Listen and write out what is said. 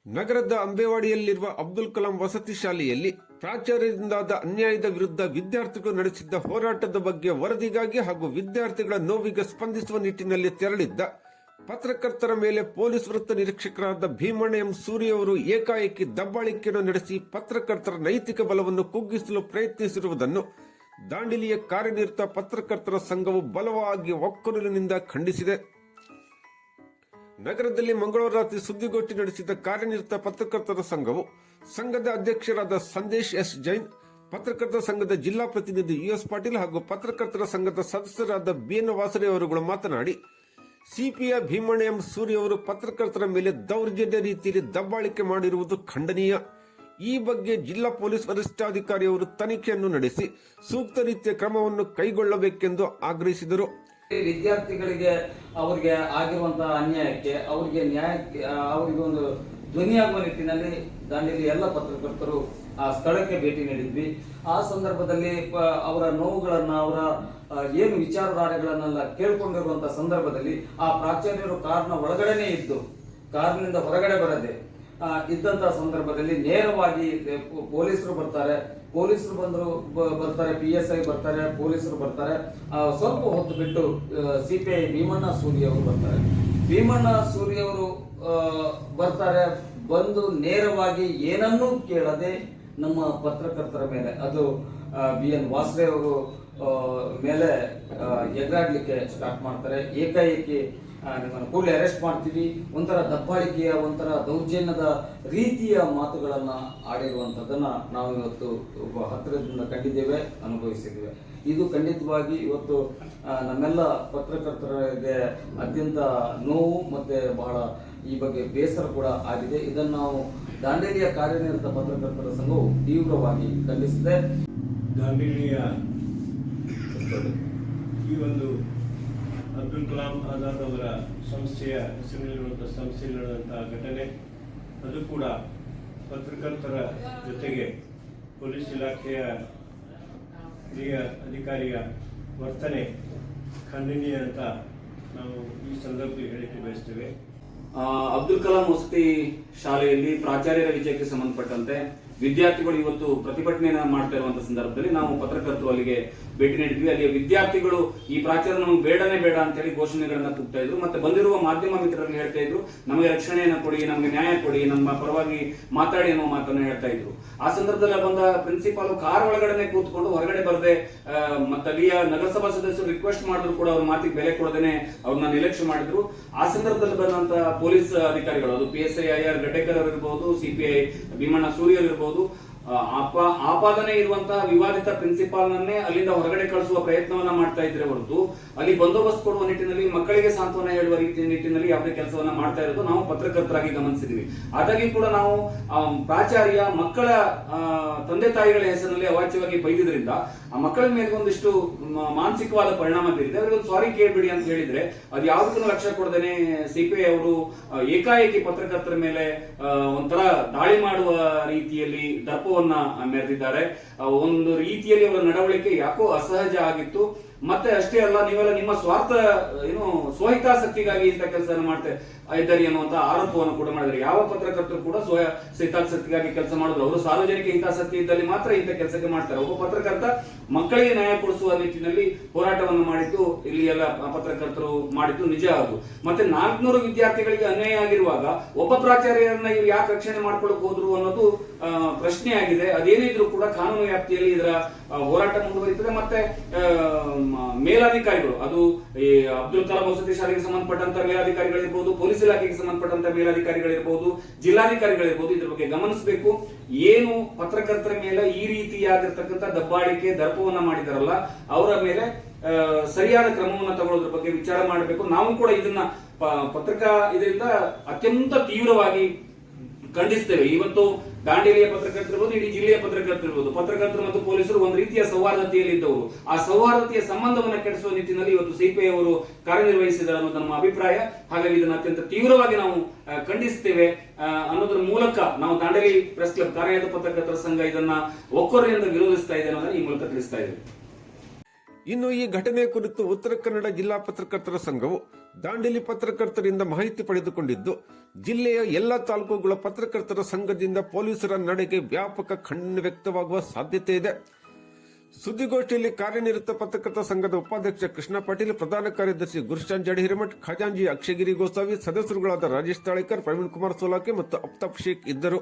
ನಗರದ ಅಂಬೇವಾಡಿಯಲ್ಲಿರುವ ಅಬ್ದುಲ್ ಕಲಾಂ ವಸತಿ ಶಾಲೆಯಲ್ಲಿ ಪ್ರಾಚಾರ್ಯರಿಂದಾದ ಅನ್ಯಾಯದ ವಿರುದ್ಧ ವಿದ್ಯಾರ್ಥಿಗಳು ನಡೆಸಿದ್ದ ಹೋರಾಟದ ಬಗ್ಗೆ ವರದಿಗಾಗಿ ಹಾಗೂ ವಿದ್ಯಾರ್ಥಿಗಳ ನೋವಿಗೆ ಸ್ಪಂದಿಸುವ ನಿಟ್ಟಿನಲ್ಲಿ ತೆರಳಿದ್ದ ಪತ್ರಕರ್ತರ ಮೇಲೆ ಪೊಲೀಸ್ ವೃತ್ತ ನಿರೀಕ್ಷಕರಾದ ಭೀಮಣ್ಣ ಎಂ ಸೂರ್ಯ ಅವರು ಏಕಾಏಕಿ ದಬ್ಬಾಳಿಕೆಯನ್ನು ನಡೆಸಿ ಪತ್ರಕರ್ತರ ನೈತಿಕ ಬಲವನ್ನು ಕುಗ್ಗಿಸಲು ಪ್ರಯತ್ನಿಸಿರುವುದನ್ನು ದಾಂಡೇಲಿಯ ಕಾರ್ಯನಿರತ ಪತ್ರಕರ್ತರ ಸಂಘವು ಬಲವಾಗಿ ಒಕ್ಕೊರಲಿನಿಂದ ಖಂಡಿಸಿದೆ. ನಗರದಲ್ಲಿ ಮಂಗಳವಾರ ರಾತ್ರಿ ಸುದ್ದಿಗೋಷ್ಠಿ ನಡೆಸಿದ ಕಾರ್ಯನಿರತ ಪತ್ರಕರ್ತರ ಸಂಘವು ಸಂಘದ ಅಧ್ಯಕ್ಷರಾದ ಸಂದೇಶ್ ಎಸ್ ಜೈನ್, ಪತ್ರಕರ್ತರ ಸಂಘದ ಜಿಲ್ಲಾ ಪ್ರತಿನಿಧಿ ಯುಎಸ್ ಪಾಟೀಲ್ ಹಾಗೂ ಪತ್ರಕರ್ತರ ಸಂಘದ ಸದಸ್ಯರಾದ ಬಿಎನ್ ವಾಸರೆ ಅವರುಗಳು ಮಾತನಾಡಿ, ಸಿಪಿಐ ಭೀಮಣ್ಣ ಎಂ ಸೂರ್ಯ ಅವರು ಪತ್ರಕರ್ತರ ಮೇಲೆ ದೌರ್ಜನ್ಯ ರೀತಿಯಲ್ಲಿ ದಬ್ಬಾಳಿಕೆ ಮಾಡಿರುವುದು ಖಂಡನೀಯ. ಈ ಬಗ್ಗೆ ಜಿಲ್ಲಾ ಪೊಲೀಸ್ ವರಿಷ್ಠಾಧಿಕಾರಿಯವರು ತನಿಖೆಯನ್ನು ನಡೆಸಿ ಸೂಕ್ತ ರೀತಿಯ ಕ್ರಮವನ್ನು ಕೈಗೊಳ್ಳಬೇಕೆಂದು ಆಗ್ರಹಿಸಿದರು. ವಿದ್ಯಾರ್ಥಿಗಳಿಗೆ ಅವರಿಗೆ ಆಗಿರುವಂತಹ ಅನ್ಯಾಯಕ್ಕೆ ಅವರಿಗೆ ಅವರಿಗೆ ಒಂದು ಧ್ವನಿಯಾಗುವ ನಿಟ್ಟಿನಲ್ಲಿ ದಾಂಡೇಲಿ ಎಲ್ಲ ಪತ್ರಕರ್ತರು ಆ ಸ್ಥಳಕ್ಕೆ ಭೇಟಿ ನೀಡಿದ್ವಿ. ಆ ಸಂದರ್ಭದಲ್ಲಿ ಅವರ ನೋವುಗಳನ್ನ, ಅವರ ಏನು ವಿಚಾರಧಾರೆಗಳನ್ನೆಲ್ಲ ಕೇಳ್ಕೊಂಡಿರುವಂತಹ ಸಂದರ್ಭದಲ್ಲಿ ಆ ಪ್ರಾಚಾರ್ಯರು ಕಾರ್ನ ಒಳಗಡೆನೆ ಇದ್ದು ಕಾರ್ನಿಂದ ಹೊರಗಡೆ ಬರದೆ ಇದ್ದಂತಹ ಸಂದರ್ಭದಲ್ಲಿ ನೇರವಾಗಿ ಪೊಲೀಸರು ಬರ್ತಾರೆ, PSI ಬರ್ತಾರೆ, ಪೊಲೀಸರು ಬರ್ತಾರೆ. ಸ್ವಲ್ಪ ಹೊತ್ತು ಬಿಟ್ಟು ಸಿಪಿಐ ಭೀಮಣ್ಣ ಸೂರ್ಯ ಅವರು ಬರ್ತಾರೆ. ಭೀಮಣ್ಣ ಸೂರ್ಯ ಅವರು ಬರ್ತಾರೆ. ಬಂದು ನೇರವಾಗಿ ಏನನ್ನೂ ಕೇಳದೆ ನಮ್ಮ ಪತ್ರಕರ್ತರ ಮೇಲೆ, ಅದು BN ವಾಸರೆ ಅವರು ಮೇಲೆ ಎಗರಾಡ್ಲಿಕ್ಕೆ ಸ್ಟಾರ್ಟ್ ಮಾಡ್ತಾರೆ. ಏಕಾಏಕಿ ನಿಮ್ಮನ್ನು ಕೂಡಲೇ ಅರೆಸ್ಟ್ ಮಾಡ್ತೀವಿ, ಒಂಥರ ದಬ್ಬಾಳಿಕೆಯ, ಒಂಥರ ದೌರ್ಜನ್ಯದ ರೀತಿಯ ಮಾತುಗಳನ್ನ ಆಡಿರುವಂತದ್ದನ್ನ ನಾವು ಇವತ್ತು ಹತ್ತಿರದಿಂದ ಕಂಡಿದ್ದೇವೆ, ಅನುಭವಿಸಿದ್ದೇವೆ. ಇದು ಖಂಡಿತವಾಗಿ ಇವತ್ತು ನಮ್ಮೆಲ್ಲ ಪತ್ರಕರ್ತರಿಗೆ ಅತ್ಯಂತ ನೋವು ಮತ್ತೆ ಬಹಳ ಈ ಬಗ್ಗೆ ಬೇಸರ ಕೂಡ ಆಗಿದೆ. ಇದನ್ನು ನಾವು ದಾಂಡೇಲಿಯ ಕಾರ್ಯನಿರತ ಪತ್ರಕರ್ತರ ಸಂಘವು ತೀವ್ರವಾಗಿ ಖಂಡಿಸಿದೆ. ದಾಂಡೇಲಿಯ ಈ ಒಂದು ಅಬ್ದುಲ್ ಕಲಾಂ ಆಜಾದ್ ಅವರ ಸಂಸ್ಥೆಯ ಹೆಸರಿನಲ್ಲಿರುವಂತಹ ಸಂಸ್ಥೆಯಲ್ಲಿ ನಡೆದಂತಹ ಘಟನೆ, ಅದು ಕೂಡ ಪತ್ರಕರ್ತರ ಜೊತೆಗೆ ಪೊಲೀಸ್ ಇಲಾಖೆಯ ಹಿರಿಯ ಅಧಿಕಾರಿಯ ವರ್ತನೆ ಖಂಡನೀಯ ಅಂತ ನಾವು ಈ ಸಂದರ್ಭದಲ್ಲಿ ಹೇಳಿಕೆ ಬಯಸ್ತೇವೆ. ಅಬ್ದುಲ್ ಕಲಾಂ ವಸತಿ ಶಾಲೆಯಲ್ಲಿ ಪ್ರಾಚಾರ್ಯರ ವಿಷಯಕ್ಕೆ ಸಂಬಂಧಪಟ್ಟಂತೆ ವಿದ್ಯಾರ್ಥಿಗಳು ಇವತ್ತು ಪ್ರತಿಭಟನೆಯನ್ನ ಮಾಡ್ತಾ ಇರುವಂತಹ ಸಂದರ್ಭದಲ್ಲಿ ನಾವು ಪತ್ರಕರ್ತರು ಅಲ್ಲಿಗೆ ಭೇಟಿ ನೀಡಿದ್ವಿ. ಅಲ್ಲಿಯ ವಿದ್ಯಾರ್ಥಿಗಳು ಈ ಪ್ರಾಚಾರ್ಯ ನಮಗೆ ಬೇಡನೇ ಬೇಡ ಅಂತ ಹೇಳಿ ಘೋಷಣೆಗಳನ್ನ ಕೂಗ್ತಾ ಇದ್ರು. ಮತ್ತೆ ಬಂದಿರುವ ಮಾಧ್ಯಮ ಮಿತ್ರರಲ್ಲಿ ಹೇಳ್ತಾ ಇದ್ರು, ನಮಗೆ ರಕ್ಷಣೆಯನ್ನು ಕೊಡಿ, ನಮಗೆ ನ್ಯಾಯ ಕೊಡಿ, ನಮ್ಮ ಪರವಾಗಿ ಮಾತಾಡಿ ಅನ್ನೋ ಮಾತನ್ನ ಹೇಳ್ತಾ ಇದ್ರು. ಆ ಸಂದರ್ಭದಲ್ಲಿ ಬಂದ ಪ್ರಿನ್ಸಿಪಾಲ್ ಕಾರ್ ಒಳಗಡೆ ಕೂತ್ಕೊಂಡು ಹೊರಗಡೆ ಬರದೆ, ಮತ್ತೆ ಅಲ್ಲಿಯ ನಗರಸಭಾ ಸದಸ್ಯರು ರಿಕ್ವೆಸ್ಟ್ ಮಾಡಿದ್ರು ಕೂಡ ಅವ್ರ ಮಾತಿಗೆ ಬೆಲೆ ಕೊಡದೇನೆ ಅವ್ರನ್ನ ನಿರ್ಲಕ್ಷ್ಯ ಮಾಡಿದ್ರು. ಆ ಸಂದರ್ಭದಲ್ಲಿ ಬಂದಂತಹ ಪೊಲೀಸ್ ಅಧಿಕಾರಿಗಳು, ಅದು PSI IR Gaddekar ಅವರಿರ್ಬಹುದು, CPI Bhimanna ಸೂರ್ಯ ಇರಬಹುದು, ಆಪಾದನೆ ಇರುವಂತಹ ವಿವಾದಿತ ಪ್ರಿನ್ಸಿಪಾಲ್ ನನ್ನೇ ಅಲ್ಲಿಂದ ಹೊರಗಡೆ ಕಳಿಸುವ ಪ್ರಯತ್ನವನ್ನ ಮಾಡ್ತಾ ಇದ್ರೆ ಹೊರತು ಅಲ್ಲಿ ಬಂದೋಬಸ್ತ್ ಕೊಡುವ ನಿಟ್ಟಿನಲ್ಲಿ, ಮಕ್ಕಳಿಗೆ ಸಾಂತ್ವನ ಹೇಳುವ ನಿಟ್ಟಿನಲ್ಲಿ ಯಾವುದೇ ಕೆಲಸವನ್ನ ಮಾಡ್ತಾ ಇರೋದು ನಾವು ಪತ್ರಕರ್ತರಾಗಿ ಗಮನಿಸಿದ್ವಿ. ಆದಾಗಿ ಕೂಡ ನಾವು ಪ್ರಾಚಾರ್ಯ ಮಕ್ಕಳ ತಂದೆ ತಾಯಿಗಳ ಹೆಸರಿನಲ್ಲಿ ಅವಾಚ್ಯವಾಗಿ ಬೈದಿದ್ರಿಂದ ಆ ಮಕ್ಕಳ ಮೇಲೆ ಒಂದಿಷ್ಟು ಮಾನಸಿಕವಾದ ಪರಿಣಾಮ ಬೀರಿದೆ. ಅವರಿಗೆ ಒಂದು ಸಾರಿ ಕೇಳ್ಬಿಡಿ ಅಂತ ಹೇಳಿದ್ರೆ ಅದು ಯಾವುದಕ್ಕೂ ಲಕ್ಷ್ಯ ಕೊಡದೇನೆ CPI ಅವರು ಏಕಾಏಕಿ ಪತ್ರಕರ್ತರ ಮೇಲೆ ಒಂಥರ ದಾಳಿ ಮಾಡುವ ರೀತಿಯಲ್ಲಿ ದರ್ಪವನ್ನ ಮೆರೆದಿದ್ದಾರೆ. ಒಂದು ರೀತಿಯಲ್ಲಿ ಅವರ ನಡವಳಿಕೆ ಯಾಕೋ ಅಸಹಜ ಆಗಿತ್ತು. ಮತ್ತೆ ಅಷ್ಟೇ ಅಲ್ಲ, ನೀವೆಲ್ಲ ನಿಮ್ಮ ಸ್ವಾರ್ಥ ಸ್ವಹಿತಾಸಕ್ತಿಗಾಗಿ ಇಂಥ ಕೆಲಸ ಮಾಡ್ತಾ ಇದ್ದಾರೆ ಅನ್ನುವಂತ ಆರೋಪವನ್ನು ಕೂಡ ಮಾಡಿದ್ದಾರೆ. ಯಾವ ಪತ್ರಕರ್ತರು ಕೂಡ ಸ್ವಹಿತಾಸಕ್ತಿಗಾಗಿ ಕೆಲಸ ಮಾಡಿದ್ರು, ಅವರು ಸಾರ್ವಜನಿಕ ಹಿತಾಸಕ್ತಿ ಇದ್ದಲ್ಲಿ ಮಾತ್ರ ಇಂಥ ಕೆಲಸಕ್ಕೆ ಮಾಡ್ತಾರೆ. ಒಬ್ಬ ಪತ್ರಕರ್ತ ಮಕ್ಕಳಿಗೆ ನ್ಯಾಯ ಕೊಡಿಸುವ ನಿಟ್ಟಿನಲ್ಲಿ ಹೋರಾಟವನ್ನು ಮಾಡಿದ್ದು ಇಲ್ಲಿ ಎಲ್ಲ ಪತ್ರಕರ್ತರು ಮಾಡಿದ್ದು ನಿಜ. ಅದು ಮತ್ತೆ 400 ವಿದ್ಯಾರ್ಥಿಗಳಿಗೆ ಅನ್ಯಾಯ ಆಗಿರುವಾಗ ಒಬ್ಬ ಪ್ರಾಚಾರ್ಯರನ್ನ ಇವ್ರು ಯಾಕೆ ರಕ್ಷಣೆ ಮಾಡ್ಕೊಳ್ಳಕ್ ಹೋದ್ರು ಅನ್ನೋದು ಪ್ರಶ್ನೆ ಆಗಿದೆ. ಅದೇನಿದ್ರು ಕೂಡ ಕಾನೂನು ವ್ಯಾಪ್ತಿಯಲ್ಲಿ ಇದರ ಹೋರಾಟ ಮುಂದುವರಿಯುತ್ತದೆ. ಮತ್ತೆ ಮೇಲಾಧಿಕಾರಿಗಳು, ಅದು ಈ ಅಬ್ದುಲ್ ಕಲಾಂ ವಸತಿ ಶಾಲೆಗೆ ಸಂಬಂಧಪಟ್ಟಂತ ಮೇಲಾಧಿಕಾರಿಗಳಿರ್ಬೋದು, ಪೊಲೀಸ್ ಇಲಾಖೆಗೆ ಸಂಬಂಧಪಟ್ಟಂತ ಮೇಲಾಧಿಕಾರಿಗಳಿರ್ಬೋದು, ಜಿಲ್ಲಾಧಿಕಾರಿಗಳಿರ್ಬೋದು, ಇದ್ರ ಬಗ್ಗೆ ಗಮನಿಸಬೇಕು. ಏನು ಪತ್ರಕರ್ತರ ಮೇಲೆ ಈ ರೀತಿಯಾಗಿರ್ತಕ್ಕಂಥ ದಬ್ಬಾಳಿಕೆ ದರ್ಪವನ್ನ ಮಾಡಿದಾರಲ್ಲ, ಅವರ ಮೇಲೆ ಸರಿಯಾದ ಕ್ರಮವನ್ನು ತಗೊಳ್ಳೋದ್ರ ಬಗ್ಗೆ ವಿಚಾರ ಮಾಡಬೇಕು. ನಾವು ಕೂಡ ಇದನ್ನ ಇದರಿಂದ ಅತ್ಯಂತ ತೀವ್ರವಾಗಿ ಖಂಡಿಸ್ತೇವೆ. ಇವತ್ತು ದಾಂಡೇಲಿಯ ಪತ್ರಕರ್ತರಿರ್ಬೋದು, ಇಡೀ ಜಿಲ್ಲೆಯ ಪತ್ರಕರ್ತರಿರ್ಬೋದು, ಪತ್ರಕರ್ತರು ಮತ್ತು ಪೊಲೀಸರು ಒಂದು ರೀತಿಯ ಸೌಹಾರ್ದತೆಯಲ್ಲಿ ಇದ್ದವರು. ಆ ಸೌಹಾರ್ದತೆಯ ಸಂಬಂಧವನ್ನು ಕೆಡಿಸುವ ನಿಟ್ಟಿನಲ್ಲಿ ಇವತ್ತು CPI ಅವರು ಕಾರ್ಯನಿರ್ವಹಿಸಿದ್ದಾರೆ ಅನ್ನೋದು ನಮ್ಮ ಅಭಿಪ್ರಾಯ. ಹಾಗಾಗಿ ಇದನ್ನು ಅತ್ಯಂತ ತೀವ್ರವಾಗಿ ನಾವು ಖಂಡಿಸ್ತೇವೆ ಅನ್ನೋದ್ರ ಮೂಲಕ ನಾವು ದಾಂಡೇಲಿ ಪ್ರೆಸ್ ಕ್ಲಬ್ ಕಾರ್ಯನಿರತ ಪತ್ರಕರ್ತರ ಸಂಘ ಇದನ್ನ ಒಕ್ಕೊರಲಿನಿಂದ ವಿರೋಧಿಸ್ತಾ ಇದೆ ಅನ್ನೋದನ್ನ ಈ ಮೂಲಕ ತಿಳಿಸ್ತಾ ಇದ್ದೇವೆ. ಇನ್ನು ಈ ಘಟನೆ ಕುರಿತು ಉತ್ತರ ಕನ್ನಡ ಜಿಲ್ಲಾ ಪತ್ರಕರ್ತರ ಸಂಘವು ದಾಂಡೇಲಿ ಪತ್ರಕರ್ತರಿಂದ ಮಾಹಿತಿ ಪಡೆದುಕೊಂಡಿದ್ದು, ಜಿಲ್ಲೆಯ ಎಲ್ಲ ತಾಲೂಕುಗಳ ಪತ್ರಕರ್ತರ ಸಂಘದಿಂದ ಪೊಲೀಸರ ನಡೆಗೆ ವ್ಯಾಪಕ ಖಂಡನೆ ವ್ಯಕ್ತವಾಗುವ ಸಾಧ್ಯತೆ ಇದೆ. ಸುದ್ದಿಗೋಷ್ಠಿಯಲ್ಲಿ ಕಾರ್ಯನಿರತ ಪತ್ರಕರ್ತರ ಸಂಘದ ಉಪಾಧ್ಯಕ್ಷ ಕೃಷ್ಣ ಪಾಟೀಲ್, ಪ್ರಧಾನ ಕಾರ್ಯದರ್ಶಿ ಗುರುಶಾಂತ್ ಜಾಡಿ ಹಿರೇಮಠ್, ಖಜಾಂಜಿ ಅಕ್ಷಯಗಿರಿ ಗೋಸಾವಿ, ಸದಸ್ಯರುಗಳಾದ ರಾಜೇಶ್ ತಾಳೇಕರ್, ಪ್ರವೀಣ್ ಕುಮಾರ್ ಸೋಲಾಕೆ ಮತ್ತು ಅಫ್ತಾಬ್ ಶೇಖ್ ಇದ್ದರು.